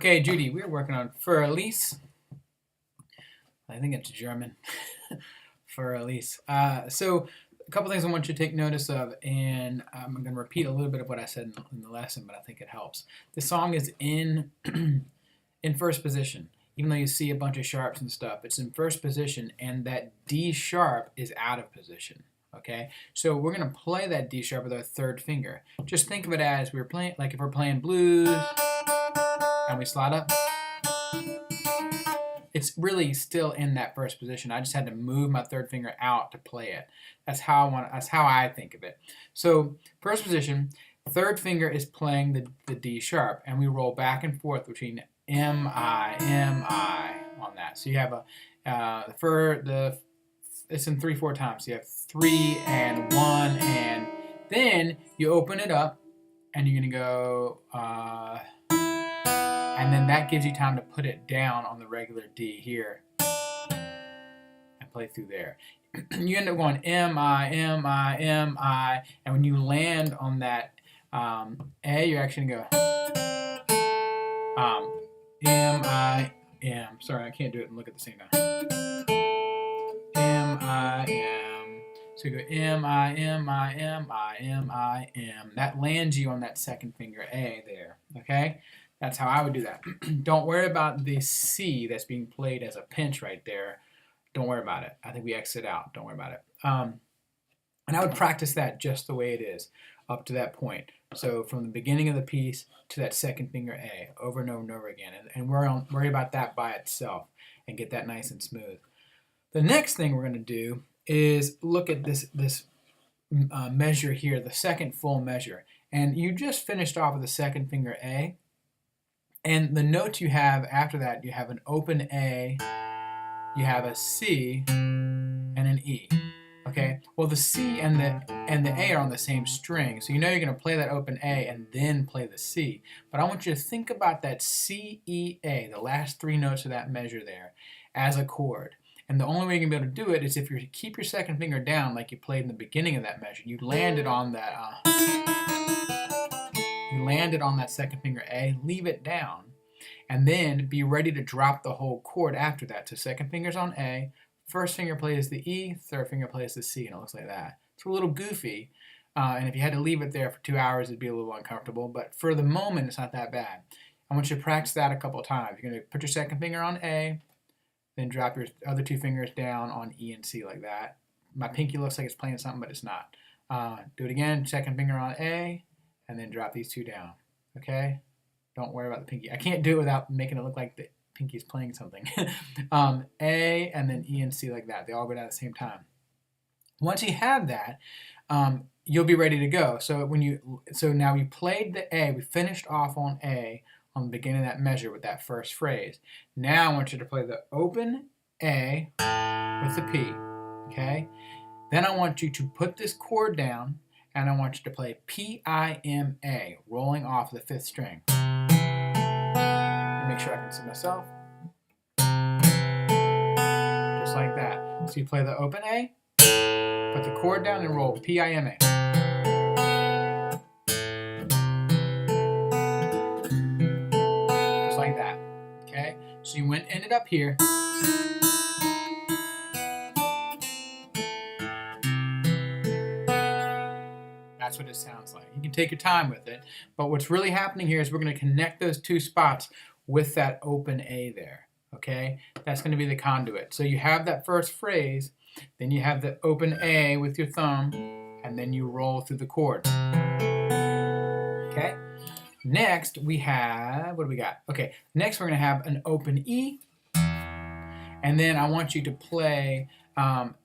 Okay, Judy, we're working on für elise. I think it's German. für elise. So a couple things I want you to take notice of, and I'm going to repeat a little bit of what I said in the lesson, but I think it helps. The song is in in first position. Even though you see a bunch of sharps and stuff, it's in first position, and that D sharp is out of position. Okay, so we're going to play that D sharp with our third finger. Just think of it as we're playing, like if we're playing blues and we slide up, it's really still in that first position. I just had to move my third finger out to play it. That's how I think of it. So first position, third finger is playing the D sharp, and we roll back and forth between M I on that. So you have it's in 3/4 times. So you have 3 and 1, and then you open it up, and you're gonna go. And then that gives you time to put it down on the regular D here and play through there. You end up going M, I, M, I, M, I, and when you land on that A, you're actually going to go M, I, M. Sorry, I can't do it and look at the same time. M, I, M. So you go M, I, M, I, M, I, M, I, M. That lands you on that second finger A there, okay? That's how I would do that. Don't worry about the C that's being played as a pinch right there. Don't worry about it. I think we exit out. Don't worry about it. And I would practice that just the way it is up to that point. So from the beginning of the piece to that second finger A, over and over and over again. And worry about that by itself and get that nice and smooth. The next thing we're going to do is look at this measure here, the second full measure. And you just finished off with the second finger A. And the notes you have after that, you have an open A, you have a C, and an E. Okay? Well, the C and the A are on the same string, so you know you're going to play that open A and then play the C. But I want you to think about that C, E, A, the last 3 notes of that measure there, as a chord. And the only way you're going to be able to do it is if you keep your second finger down like you played in the beginning of that measure. You landed on that You landed on that second finger A, leave it down, and then be ready to drop the whole chord after that. So second finger's on A, first finger plays the E, third finger plays the C, and it looks like that. It's a little goofy, and if you had to leave it there for 2 hours, it'd be a little uncomfortable, but for the moment, it's not that bad. I want you to practice that a couple of times. You're going to put your second finger on A, then drop your other 2 fingers down on E and C like that. My pinky looks like it's playing something, but it's not. Do it again, second finger on A, and then drop these 2 down, okay? Don't worry about the pinky. I can't do it without making it look like the pinky is playing something. A, and then E and C like that. They all go down at the same time. Once you have that, you'll be ready to go. So now we played the A. We finished off on A on the beginning of that measure with that first phrase. Now I want you to play the open A with the P, okay? Then I want you to put this chord down, and I want you to play P-I-M-A, rolling off the 5th string. Make sure I can see myself. Just like that. So you play the open A, put the chord down, and roll P-I-M-A. Just like that. Okay? So you ended up here. That's what it sounds like. You can take your time with it, but what's really happening here is we're going to connect those 2 spots with that open A there, okay? That's going to be the conduit. So you have that first phrase, then you have the open A with your thumb, and then you roll through the chord, okay? Next, we have, what do we got? Okay, next we're going to have an open E, and then I want you to play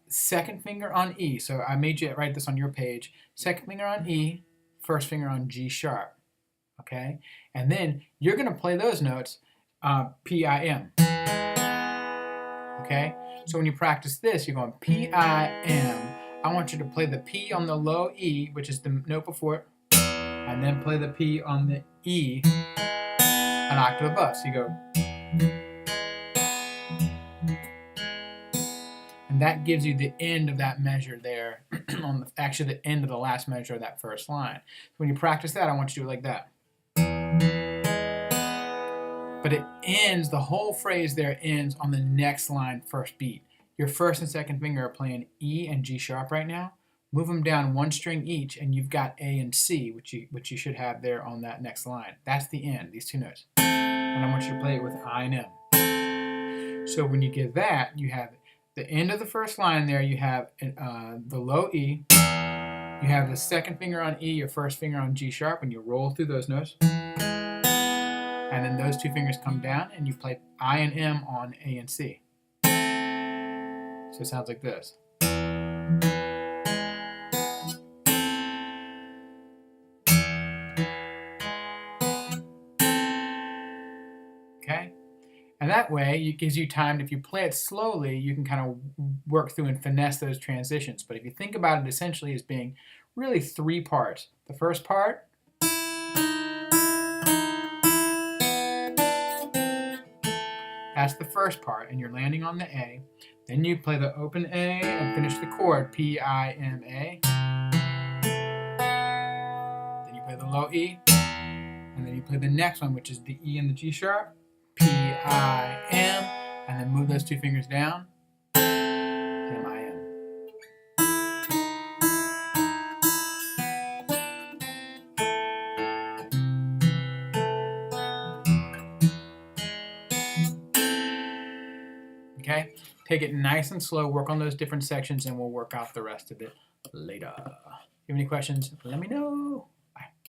second finger on E. So I made you write this on your page. Second finger on E, first finger on G sharp. Okay? And then you're going to play those notes P-I-M. Okay? So when you practice this, you're going P-I-M. I want you to play the P on the low E, which is the note before it, and then play the P on the E an octave above. So you go. And that gives you the end of that measure there, actually the end of the last measure of that first line. So when you practice that, I want you to do it like that. but it ends, the whole phrase there ends on the next line, first beat. Your first and second finger are playing E and G sharp right now. Move them down one string each, and you've got A and C, which you should have there on that next line. That's the end, these two notes. And I want you to play it with I and M. So when you get that, you have the end of the first line there, you have the low E, you have the second finger on E, your first finger on G sharp, and you roll through those notes. And then those two fingers come down, and you play I and M on A and C. So it sounds like this. Okay? And that way, it gives you time, if you play it slowly, you can kind of work through and finesse those transitions. But if you think about it essentially as being really three parts. The first part, that's the first part, and you're landing on the A. Then you play the open A and finish the chord, P-I-M-A. Then you play the low E, and then you play the next one, which is the E and the G sharp, P-I-M, and then move those two fingers down, M-I-M. Okay? Take it nice and slow, work on those different sections, and we'll work out the rest of it later. If you have any questions, let me know.